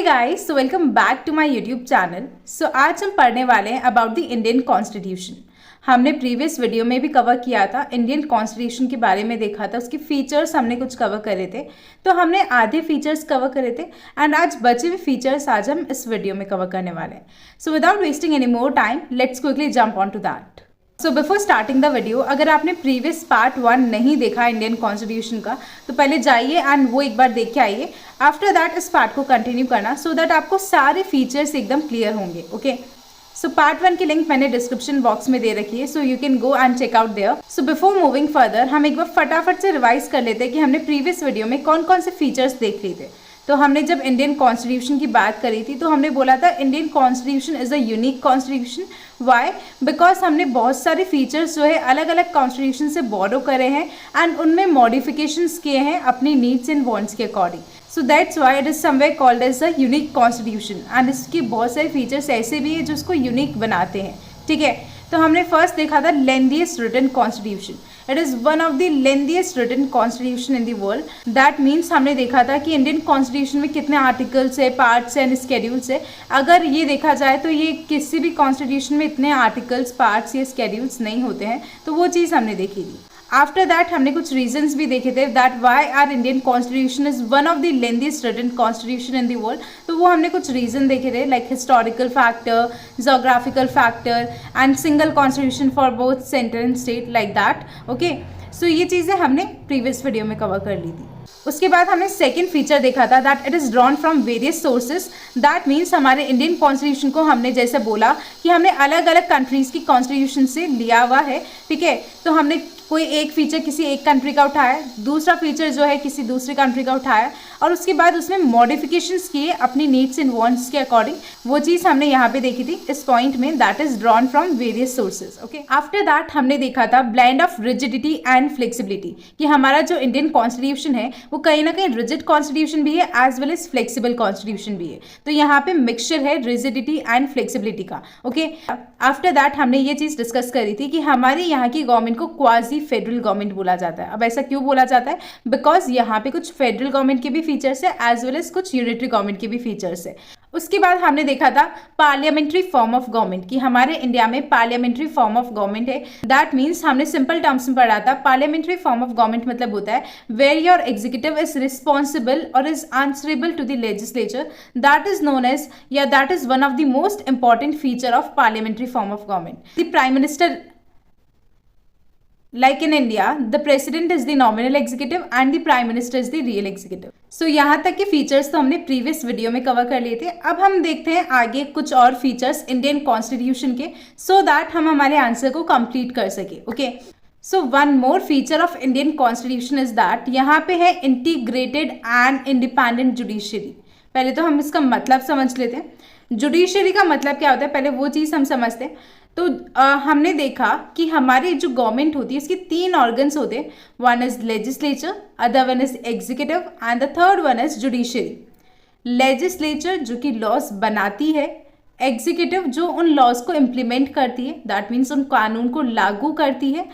Hey guys, so welcome back to my YouTube channel. So आज हम पढ़ने वाले हैं अबाउट द इंडियन कॉन्स्टिट्यूशन। हमने प्रीवियस वीडियो में भी कवर किया था, इंडियन कॉन्स्टिट्यूशन के बारे में देखा था, उसके फीचर्स हमने कुछ कवर करे थे। तो हमने आधे फीचर्स कवर करे थे एंड आज बचे हुए फीचर्स आज हम इस वीडियो में कवर करने वाले हैं। So without wasting any more time, let's quickly jump on to that. So before starting the video, अगर आपने प्रीवियस पार्ट 1 नहीं देखा इंडियन कॉन्स्टिट्यूशन का, तो पहले जाइए एंड वो एक बार देख के आइए। आफ्टर दैट इस पार्ट को कंटिन्यू करना सो दैट आपको सारे फीचर्स एकदम क्लियर होंगे। ओके, सो पार्ट 1 की लिंक मैंने डिस्क्रिप्शन बॉक्स में दे रखी है, so you can go and check out there. So before moving further, हम एक बार फटाफट से रिवाइज कर लेते हैं कि हमने प्रीवियस वीडियो में कौन कौन से फीचर्स देख लिए थे। तो हमने जब इंडियन कॉन्स्टिट्यूशन की बात करी थी तो हमने बोला था Indian constitution is a unique constitution. Why? Because हमने बहुत सारे फीचर्स जो है अलग अलग कॉन्स्टिट्यूशन से बोरो करे हैं एंड उनमें मॉडिफिकेशंस किए हैं अपनी नीड्स एंड वांट्स के according. So that's why it is somewhere called as a unique constitution and इसके बहुत सारे फीचर्स ऐसे भी हैं जो उसको यूनिक बनाते हैं। ठीक है, तो हमने फर्स्ट देखा था lengthiest written constitution. It is one of the lengthiest written constitution in the world. That means हमने देखा था कि इंडियन कॉन्स्टिट्यूशन में कितने आर्टिकल्स है, पार्ट्स एंड स्केड्यूल्स है। अगर ये देखा जाए तो ये किसी भी कॉन्स्टिट्यूशन में इतने आर्टिकल्स, पार्ट्स या स्केड्यूल्स नहीं होते हैं, तो वो चीज़ हमने देखी थी। आफ्टर दैट हमने कुछ रीजंस भी देखे थे that why our Indian constitution is one of the lengthiest written constitution in the world. तो वो हमने कुछ रीजन देखे थे like historical factor, geographical factor and single constitution for both centre and state, like that. Okay, so ये चीज़ें हमने previous video में कवर कर ली थी। उसके बाद हमने सेकंड फीचर देखा था that it is drawn from various sources. That means हमारे इंडियन कॉन्स्टिट्यूशन को हमने जैसे बोला कि हमने अलग अलग कंट्रीज़ की कॉन्स्टिट्यूशन से लिया हुआ है। ठीक है, तो हमने कोई एक फीचर किसी एक कंट्री का उठाया, दूसरा फीचर जो है किसी दूसरी कंट्री का उठाया और उसके बाद उसमें मॉडिफिकेशंस किए अपनी नीड्स एंड वांट्स के अकॉर्डिंग। वो चीज़ हमने यहाँ पे देखी थी इस पॉइंट में, that is drawn from various sources. Okay, after that हमने देखा था blend of rigidity and flexibility, कि हमारा जो इंडियन कॉन्स्टिट्यूशन है वो कहीं ना कहीं रिजिड कॉन्स्टिट्यूशन भी है as well as flexible constitution भी है। तो यहाँ पे मिक्सचर है रिजिडिटी एंड फ्लेक्सिबिलिटी का। ओके, आफ्टर दैट हमने ये चीज़ डिस्कस करी थी कि हमारी यहाँ की गवर्नमेंट को क्वाजी फेडरल गवर्नमेंट बोला जाता है। अब ऐसा क्यों बोला जाता है? बिकॉज यहाँ पे कुछ फेडरल गवर्नमेंट के भी फीचर्स है एज वेल एज कुछ यूनिटरी गवर्नमेंट के भी फीचर्स है। उसके बाद हमने देखा था पार्लियामेंट्री फॉर्म ऑफ गवर्नमेंट, कि हमारे इंडिया में पार्लियामेंट्री फॉर्म ऑफ गवर्नमेंट है। दैट मीन्स हमने सिंपल टर्म्स में पढ़ा था पार्लियामेंट्री फॉर्म ऑफ गवर्नमेंट मतलब होता है where your executive is responsible और is answerable to the legislature. That is known as, या that is one of the most important feature of parliamentary form of government. The prime minister, like in India, the president is the nominal executive and the prime minister is the real executive. So यहाँ तक के features तो हमने previous video में cover कर लिए थे। अब हम देखते हैं आगे कुछ और फीचर्स इंडियन कॉन्स्टिट्यूशन के, सो दैट हम हमारे आंसर को कंप्लीट कर सके। Okay, so one more feature of Indian constitution is that यहाँ पे है इंटीग्रेटेड एंड इंडिपेंडेंट जुडिशरी। पहले तो हम इसका मतलब समझ लेते हैं। जुडिशरी का मतलब क्या होता है, पहले वो चीज़ हम समझते हैं। तो हमने देखा कि हमारी जो गवर्नमेंट होती है इसके 3 ऑर्गन्स होते हैं। One is legislature, other one is executive and the third one is judiciary. Legislature जो कि लॉज बनाती है, एग्जीक्यूटिव जो उन लॉज को इम्प्लीमेंट करती है, दैट मीन्स उन कानून को लागू करती है,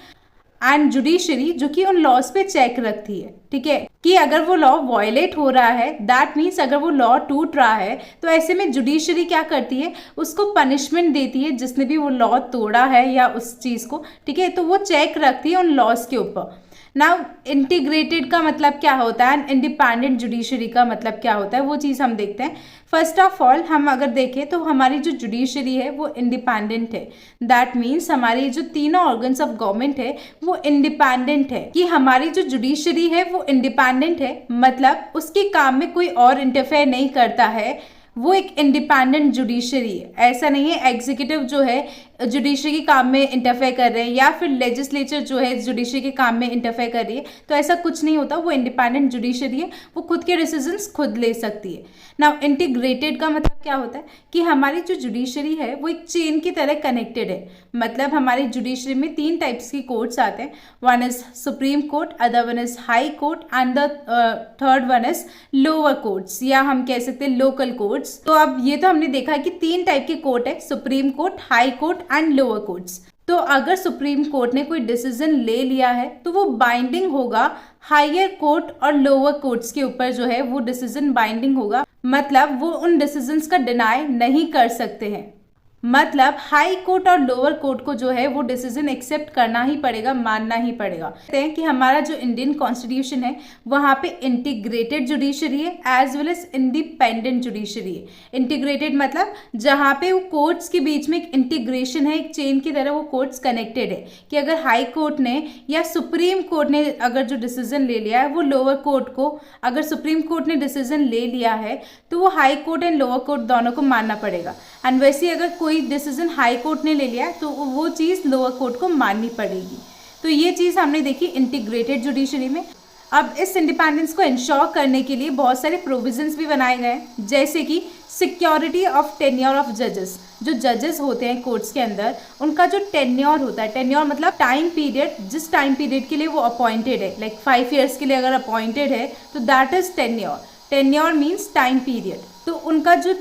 एंड जुडिशरी जो कि उन लॉज पे चेक रखती है। ठीक है, कि अगर वो लॉ वायलेट हो रहा है, दैट मीन्स अगर वो लॉ टूट रहा है, तो ऐसे में जुडिशरी क्या करती है, उसको पनिशमेंट देती है जिसने भी वो लॉ तोड़ा है या उस चीज़ को। ठीक है, तो वो चेक रखती है उन लॉज के ऊपर। नाउ इंटीग्रेटेड का मतलब क्या होता है एंड इंडिपेंडेंट जुडिशरी का मतलब क्या होता है, वो चीज़ हम देखते हैं। फर्स्ट ऑफ ऑल हम अगर देखें तो हमारी जो जुडिशरी है वो इंडिपेंडेंट है। दैट मीन्स हमारी जो तीनों ऑर्गन्स ऑफ गवर्नमेंट है वो इंडिपेंडेंट है। कि हमारी जो जुडिशरी है वो इंडिपेंडेंट है मतलब उसके काम में कोई और इंटरफेयर नहीं करता है, वो एक इंडिपेंडेंट जुडिशरी है। ऐसा नहीं है एग्जीक्यूटिव जो है जुडिशरी के काम में इंटरफेयर कर रहे हैं या फिर लेजिस्लेचर जो है जुडिशरी के काम में इंटरफेयर कर रही है, तो ऐसा कुछ नहीं होता। वो इंडिपेंडेंट जुडिशरी है, वो खुद के डिसीजंस खुद ले सकती है। नाउ इंटीग्रेटेड का मतलब क्या होता है कि हमारी जो जुडिशरी है वो एक चेन की तरह कनेक्टेड है। मतलब हमारी जुडिशरी में 3 टाइप्स की कोर्ट्स आते हैं। One is supreme court, other one is high court and the third one is lower courts, या हम कह सकते हैं लोकल कोर्ट्स। तो अब ये तो हमने देखा कि 3 टाइप के कोर्ट है, supreme court, high court and lower courts. तो अगर सुप्रीम कोर्ट ने कोई डिसीजन ले लिया है तो वो बाइंडिंग होगा हायर कोर्ट और लोअर कोर्ट्स के ऊपर, जो है वो डिसीजन बाइंडिंग होगा। मतलब वो उन डिसीजंस का डिनाई नहीं कर सकते हैं। मतलब हाई कोर्ट और लोअर कोर्ट को जो है वो डिसीजन एक्सेप्ट करना ही पड़ेगा, मानना ही पड़ेगा। कहते हैं कि हमारा जो इंडियन कॉन्स्टिट्यूशन है वहाँ पे इंटीग्रेटेड जुडिशरी है as well as independent judiciary है। इंटीग्रेटेड मतलब जहाँ पे वो कोर्ट्स के बीच में एक इंटीग्रेशन है, एक चेन की तरह वो कोर्ट्स कनेक्टेड है कि अगर हाई कोर्ट ने या सुप्रीम कोर्ट ने अगर जो डिसीजन ले लिया है वो लोअर कोर्ट को, अगर सुप्रीम कोर्ट ने डिसीजन ले लिया है तो वो high court and lower court दोनों को मानना पड़ेगा। एंड वैसे अगर कोई डिसीजन हाई कोर्ट ने ले लिया तो वो चीज़ लोअर कोर्ट को माननी पड़ेगी। तो ये चीज़ हमने देखी इंटीग्रेटेड जुडिशरी में। अब इस इंडिपेंडेंस को इंश्योर करने के लिए बहुत सारे प्रोविजंस भी बनाए गए हैं, जैसे कि सिक्योरिटी ऑफ टेन्योर ऑफ जजेस। जो जजेस होते हैं कोर्ट्स के अंदर उनका जो टेन्योर होता है, टेन्योर मतलब टाइम पीरियड, जिस टाइम पीरियड के लिए वो अपॉइंटेड है, लाइक 5 ईयर्स के लिए अगर अपॉइंटेड है तो that is tenure. Tenure means time period. तो उनका जो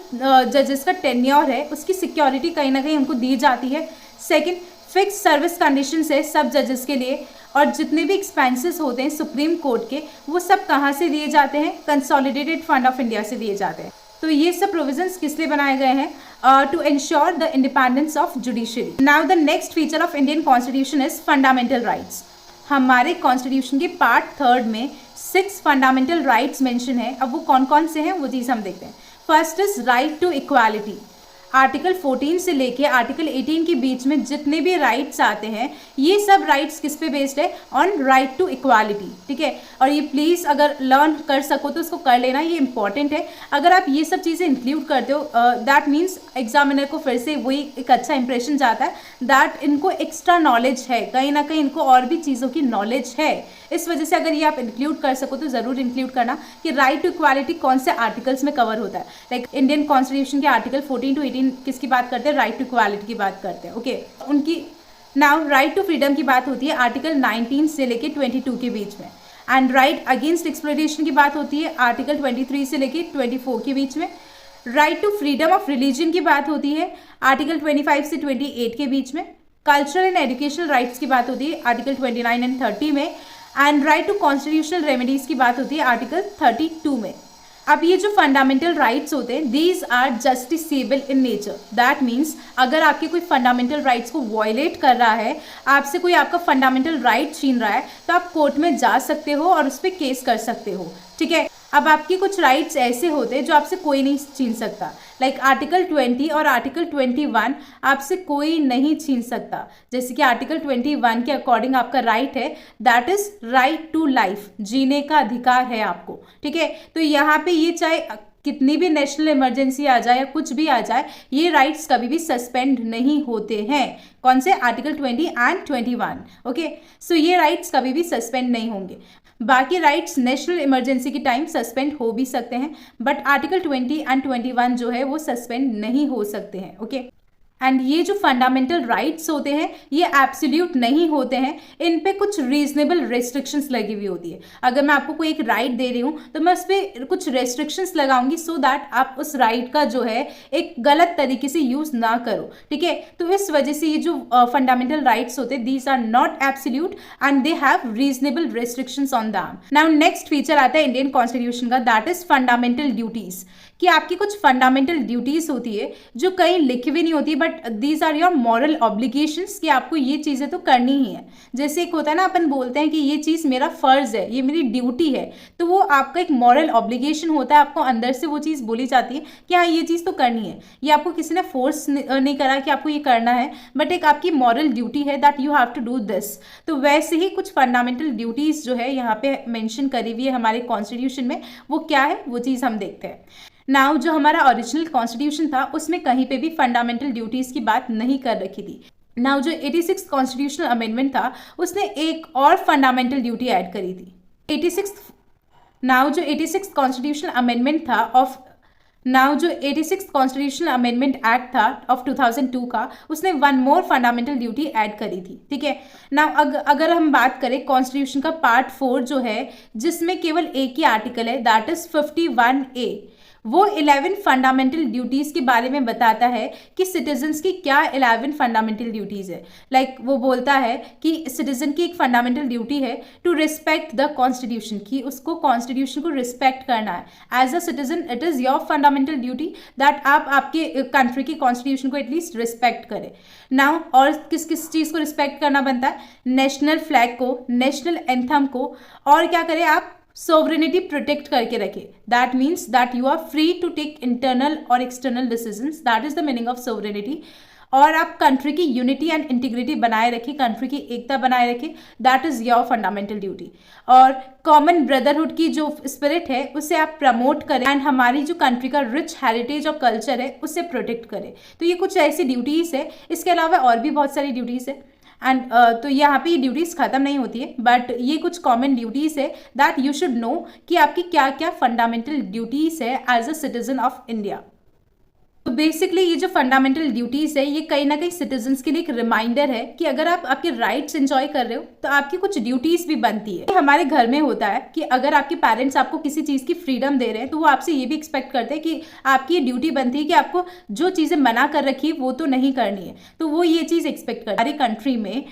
जजेस का टेन्योर है उसकी सिक्योरिटी कहीं ना कहीं उनको दी जाती है। सेकंड, फिक्स सर्विस कंडीशंस है सब जजेस के लिए, और जितने भी एक्सपेंसेस होते हैं सुप्रीम कोर्ट के वो सब कहाँ से दिए जाते हैं, कंसोलिडेटेड फंड ऑफ इंडिया से दिए जाते हैं। तो ये सब प्रोविजंस किस लिए बनाए गए हैं, to ensure the independence of judiciary. Now the next feature of Indian constitution is fundamental rights. हमारे कॉन्स्टिट्यूशन के पार्ट 3 में 6 फंडामेंटल राइट्स मेंशन है। अब वो कौन कौन से हैं वो चीज़ हम देखते हैं। First is right to equality. Article 14 से लेके आर्टिकल 18 के बीच में जितने भी राइट्स आते हैं ये सब राइट्स किस पे बेस्ड है, ऑन राइट टू इक्वालिटी। ठीक है, और ये प्लीज़ अगर लर्न कर सको तो इसको कर लेना, ये इंपॉर्टेंट है। अगर आप ये सब चीज़ें इंक्लूड करते हो दैट मीन्स एग्जामिनर को फिर से वही एक अच्छा इंप्रेशन जाता है दैट इनको एक्स्ट्रा नॉलेज है, कहीं ना कहीं इनको और भी चीज़ों की नॉलेज है। इस वजह से अगर ये आप इंक्लूड कर सको तो ज़रूर इंक्लूड करना कि राइट टू इक्वालिटी कौन से आर्टिकल्स में कवर होता है। लाइक इंडियन कॉन्स्टिट्यूशन के आर्टिकल 14 to 18 किसकी बात करते हैं, राइट टू इक्वालिटी की बात करते हैं। ओके, उनकी नाउ राइट टू फ्रीडम की बात होती है आर्टिकल 19 से लेके 22 के बीच में। एंड राइट अगेंस्ट एक्सप्लॉयटेशन की बात होती है आर्टिकल 23 से लेके 24 के बीच में। Right to freedom of religion की बात होती है आर्टिकल 25 से 28 के बीच में। कल्चरल एंड एजुकेशनल राइट्स की बात होती है आर्टिकल 29 एंड 30 में। And right to constitutional remedies की बात होती है आर्टिकल 32 में। अब ये जो फंडामेंटल राइट्स होते हैं these are justiciable in nature. That means अगर आपके कोई फंडामेंटल राइट्स को वॉयलेट कर रहा है, आपसे कोई आपका फंडामेंटल राइट छीन रहा है, तो आप कोर्ट में जा सकते हो और उस पर केस कर सकते हो। ठीक है, अब आपकी कुछ राइट्स ऐसे होते हैं जो आपसे कोई नहीं छीन सकता, लाइक आर्टिकल 20 और आर्टिकल 21 आपसे कोई नहीं छीन सकता। जैसे कि आर्टिकल 21 के अकॉर्डिंग आपका राइट है that is right to life, जीने का अधिकार है आपको। ठीक है, तो यहाँ पे ये चाहे कितनी भी नेशनल इमरजेंसी आ जाए या कुछ भी आ जाए, ये राइट्स कभी भी सस्पेंड नहीं होते हैं। कौन से, आर्टिकल 20 एंड 21। ओके, सो ये राइट्स कभी भी सस्पेंड नहीं होंगे। बाकी राइट्स नेशनल इमरजेंसी के टाइम सस्पेंड हो भी सकते हैं, बट आर्टिकल 20 एंड 21 जो है वो सस्पेंड नहीं हो सकते हैं। ओके, एंड ये जो फंडामेंटल राइट्स होते हैं ये एब्सोल्यूट नहीं होते हैं, इन पे कुछ रीजनेबल रेस्ट्रिक्शंस लगी हुई होती है। अगर मैं आपको कोई एक राइट दे रही हूँ तो मैं उस पर कुछ रेस्ट्रिक्शंस लगाऊंगी सो दैट आप उस राइट का जो है एक गलत तरीके से यूज़ ना करो। ठीक है, तो इस वजह से ये जो फंडामेंटल राइट्स होते हैं these are not absolute and they have reasonable restrictions on them. Now next feature आता है इंडियन कॉन्स्टिट्यूशन का, दैट इज फंडामेंटल ड्यूटीज। कि आपकी कुछ फंडामेंटल ड्यूटीज होती है जो कहीं लिखी हुई नहीं होती but these are your moral obligations कि आपको ये चीज़ें तो करनी ही है। जैसे एक होता है ना, अपन बोलते हैं कि ये चीज़ मेरा फ़र्ज़ है, ये मेरी ड्यूटी है, तो वो आपका एक मॉरल ऑब्लिगेशन होता है, आपको अंदर से वो चीज़ बोली जाती है कि हाँ ये चीज़ तो करनी है। ये आपको किसी ने फोर्स नहीं करा कि आपको ये करना है, बट एक आपकी मॉरल ड्यूटी है that you have to do this. तो वैसे ही कुछ फंडामेंटल ड्यूटीज़ जो है यहाँ पे मेंशन करी हुई है हमारे कॉन्स्टिट्यूशन में, वो क्या है वो चीज़ हम देखते हैं। नाउ जो हमारा ओरिजिनल कॉन्स्टिट्यूशन था उसमें कहीं पे भी फंडामेंटल ड्यूटीज़ की बात नहीं कर रखी थी। नाउ जो 86 कॉन्स्टिट्यूशनल अमेंडमेंट था उसने एक और फंडामेंटल ड्यूटी ऐड करी थी। 86 कॉन्स्टिट्यूशनल अमेंडमेंट था ऑफ जो 86 कॉन्स्टिट्यूशनल अमेंडमेंट एक्ट था ऑफ 2002 का, उसने one more fundamental duty add करी थी। ठीक है, नाउ अगर हम बात करें कॉन्स्टिट्यूशन का पार्ट 4 जो है जिसमें केवल एक ही आर्टिकल है दैट इज 51A, वो 11 फंडामेंटल ड्यूटीज के बारे में बताता है कि सिटीजन्स की क्या 11 फंडामेंटल ड्यूटीज है। लाइक वो बोलता है कि सिटीजन की एक फंडामेंटल ड्यूटी है टू रिस्पेक्ट द कॉन्स्टिट्यूशन, कि उसको कॉन्स्टिट्यूशन को रिस्पेक्ट करना है। As a citizen it is your fundamental duty that आप आपके कंट्री की कॉन्स्टिट्यूशन को एटलीस्ट रिस्पेक्ट करें। नाउ और किस किस चीज को रिस्पेक्ट करना बनता है? नेशनल फ्लैग को, नेशनल एंथम को, और क्या करें आप? सोवरेनिटी प्रोटेक्ट करके रखे। That means that you are free to take internal और external decisions, that is the meaning of sovereignty. और आप कंट्री की यूनिटी एंड इंटीग्रिटी बनाए रखें, कंट्री की एकता बनाए रखें, that is your fundamental duty. और कॉमन ब्रदरहुड की जो स्पिरिट है उसे आप प्रमोट करें एंड हमारी जो कंट्री का रिच हेरिटेज और कल्चर है उसे प्रोटेक्ट करें। तो ये कुछ ऐसी ड्यूटीज़ है, इसके अलावा और भी बहुत सारी ड्यूटीज़ है एंड तो यहाँ पे ये ड्यूटीज़ खत्म नहीं होती है, बट ये कुछ कॉमन ड्यूटीज़ है दैट यू शुड नो कि आपकी क्या क्या फंडामेंटल ड्यूटीज़ है as a citizen of India. तो बेसिकली ये जो फंडामेंटल ड्यूटीज़ है ये कहीं ना कहीं सिटीजन्स के लिए एक रिमाइंडर है कि अगर आप आपके राइट्स एंजॉय कर रहे हो तो आपकी कुछ ड्यूटीज़ भी बनती है। हमारे घर में होता है कि अगर आपके पेरेंट्स आपको किसी चीज़ की फ्रीडम दे रहे हैं तो वो आपसे ये भी एक्सपेक्ट करते हैं कि आपकी ड्यूटी बनती है कि आपको जो चीज़ें मना कर रखी है वो तो नहीं करनी है, तो वो ये चीज़ एक्सपेक्ट करते हैं। हमारी कंट्री में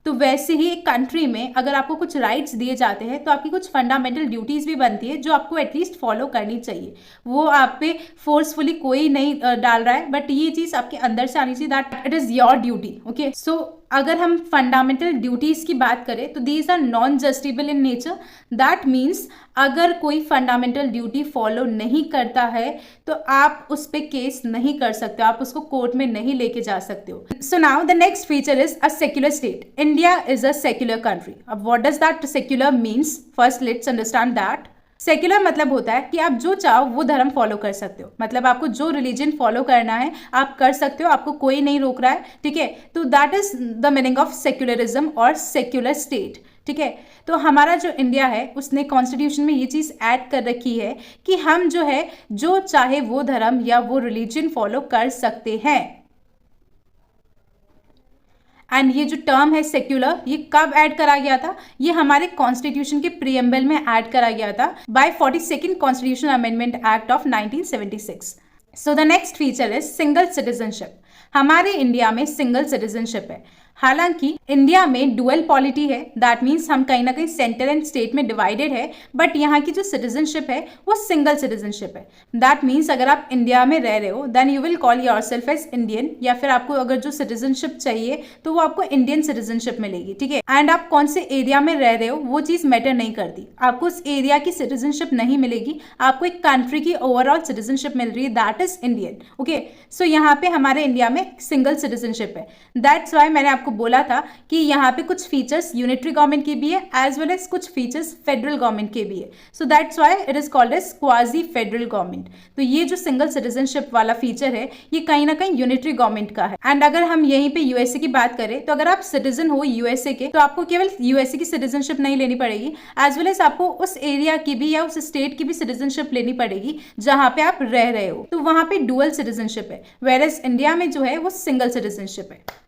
तो वैसे ही एक कंट्री में अगर आपको कुछ राइट्स दिए जाते हैं तो आपकी कुछ फंडामेंटल ड्यूटीज़ भी बनती है जो आपको एटलीस्ट फॉलो करनी चाहिए। वो आप पे फोर्सफुली कोई नहीं डाल रहा है, बट ये चीज़ आपके अंदर से आनी चाहिए that it is your duty. Okay, so अगर हम फंडामेंटल ड्यूटीज़ की बात करें तो these are non justiciable in nature. That means अगर कोई फंडामेंटल ड्यूटी फॉलो नहीं करता है तो आप उस पर केस नहीं कर सकते, आप उसको कोर्ट में नहीं लेके जा सकते हो। So now the next feature is a secular state. India is a secular country. अब what does that secular means? First let's understand that. Secular मतलब होता है कि आप जो चाहो वो धर्म फॉलो कर सकते हो, मतलब आपको जो रिलीजन फॉलो करना है आप कर सकते हो, आपको कोई नहीं रोक रहा है। ठीक है, तो that is the meaning of secularism और सेक्युलर स्टेट। ठीक है, तो हमारा जो इंडिया है उसने कॉन्स्टिट्यूशन में ये चीज़ ऐड कर रखी है कि हम जो है जो चाहे वो धर्म या वो रिलीजन फॉलो कर सकते हैं। एंड ये जो टर्म है सेक्युलर, ये कब ऐड करा गया था? ये हमारे कॉन्स्टिट्यूशन के प्रीएम्बल में ऐड करा गया था by 42nd constitutional amendment act of 1976। So the next feature is single citizenship. हमारे इंडिया में सिंगल सिटीजनशिप है। हालांकि इंडिया में डुअल पॉलिटी है, दैट मीन्स हम कहीं ना कहीं सेंटर एंड स्टेट में डिवाइडेड है, बट यहाँ की जो सिटीजनशिप है वो सिंगल सिटीजनशिप है। दैट मीन्स अगर आप इंडिया में रह रहे हो then you will call yourself as Indian, या फिर आपको अगर जो सिटीजनशिप चाहिए तो वो आपको इंडियन सिटीजनशिप मिलेगी। ठीक है, एंड आप कौन से एरिया में रह रहे हो वो चीज़ मैटर नहीं करती, आपको उस एरिया की सिटीजनशिप नहीं मिलेगी, आपको एक कंट्री की ओवरऑल सिटीजनशिप मिल रही है, दैट इज इंडियन। ओके, सो यहाँ पे हमारे इंडिया में सिंगल सिटीजनशिप है। दैट्स वाई मैंने आपको बोला था कि यहाँ पे कुछ फीचर्स यूनिटरी गवर्नमेंट के भी है एज वेल एज कुछ फीचर्स फेडरल गवर्नमेंट के भी है। So that's why it is called as quasi federal government. तो ये जो सिंगल सिटीजनशिप वाला फीचर है ये कहीं ना कहीं यूनिटरी गवर्नमेंट का है। एंड अगर हम यहीं पे यूएसए की बात करें तो अगर आप सिटीजन हो यूएसए के तो आपको केवल यूएसए की सिटीजनशिप नहीं लेनी पड़ेगी, एज वेल एज आपको उस एरिया की भी या उस स्टेट की भी सिटीजनशिप लेनी पड़ेगी जहां पे आप रह रहे हो, तो वहां पे डुअल सिटीजनशिप है, वेयर एज इंडिया में जो है वो सिंगल सिटीजनशिप है।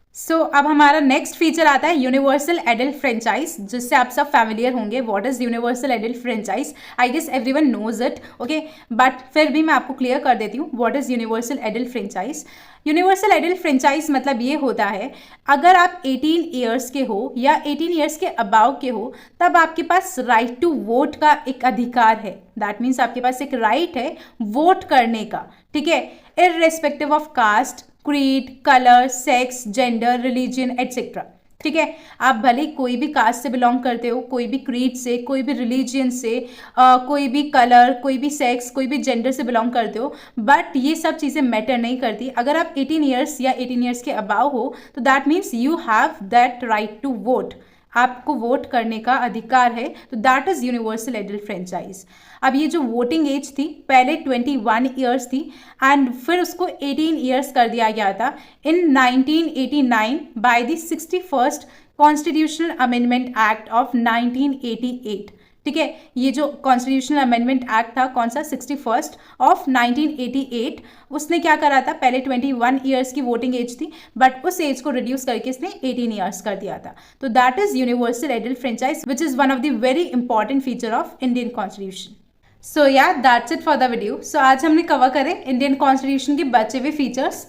अब हमारा नेक्स्ट फीचर आता है यूनिवर्सल एडल्ट फ्रेंचाइज, जिससे आप सब फैमिलियर होंगे। What is universal adult franchise? I guess everyone knows it, okay, but फिर भी मैं आपको क्लियर कर देती हूँ what is universal adult franchise. Universal adult franchise मतलब ये होता है अगर आप 18 ईयर्स के हो या 18 ईयर्स के अबाव के हो तब आपके पास राइट टू वोट का एक अधिकार है। दैट मीन्स आपके पास एक राइट है वोट करने का। ठीक है, irrespective of caste, creed, colour, sex, gender, religion etcetera. ठीक है, आप भले कोई भी कास्ट से बिलोंग करते हो, कोई भी क्रीड से, कोई भी रिलीजन से, कोई भी कलर, कोई भी सेक्स, कोई भी जेंडर से बिलोंग करते हो, बट ये सब चीज़ें मैटर नहीं करती। अगर आप 18 ईयर्स या 18 ईयर्स के अबाव हो तो that means you have that right to vote, आपको वोट करने का अधिकार है, तो that is universal adult franchise. अब ये जो वोटिंग एज थी पहले 21 ईयर्स थी एंड फिर उसको 18 ईयर्स कर दिया गया था इन 1989 by the 61st constitutional amendment act of 1988। ठीक है, ये जो कॉन्स्टिट्यूशनल अमेंडमेंट एक्ट था कौन सा, 61st ऑफ 1988, उसने क्या करा था, पहले 21 ईयर्स की वोटिंग एज थी बट उस एज को रिड्यूस करके इसने 18 ईयर्स कर दिया था। तो that is universal adult franchise which is one of the very important feature of Indian constitution. So yeah that's it for the video. So आज हमने कवर करें इंडियन कॉन्स्टिट्यूशन के बचे हुए features.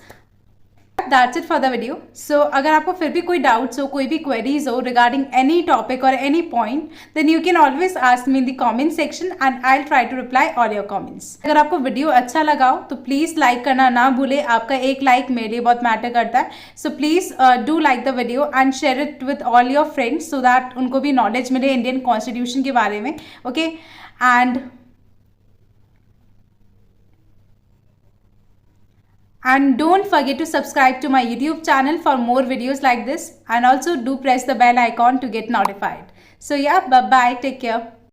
That's it for the video. So अगर आपको फिर भी कोई डाउट्स हो, कोई भी क्वेरीज हो रिगार्डिंग एनी टॉपिक और any point, then you can always ask me in the comment section and I will try to reply all your comments. अगर आपको वीडियो अच्छा लगा हो तो प्लीज़ लाइक करना ना भूले। आपका एक लाइक मेरे लिए बहुत मैटर करता है। So please do like the video and share it with all your friends so that उनको भी नॉलेज मिले इंडियन कॉन्स्टिट्यूशन के बारे में। Okay and don't forget to subscribe to my YouTube channel for more videos like this, and also do press the bell icon to get notified. So yeah, bye bye, take care.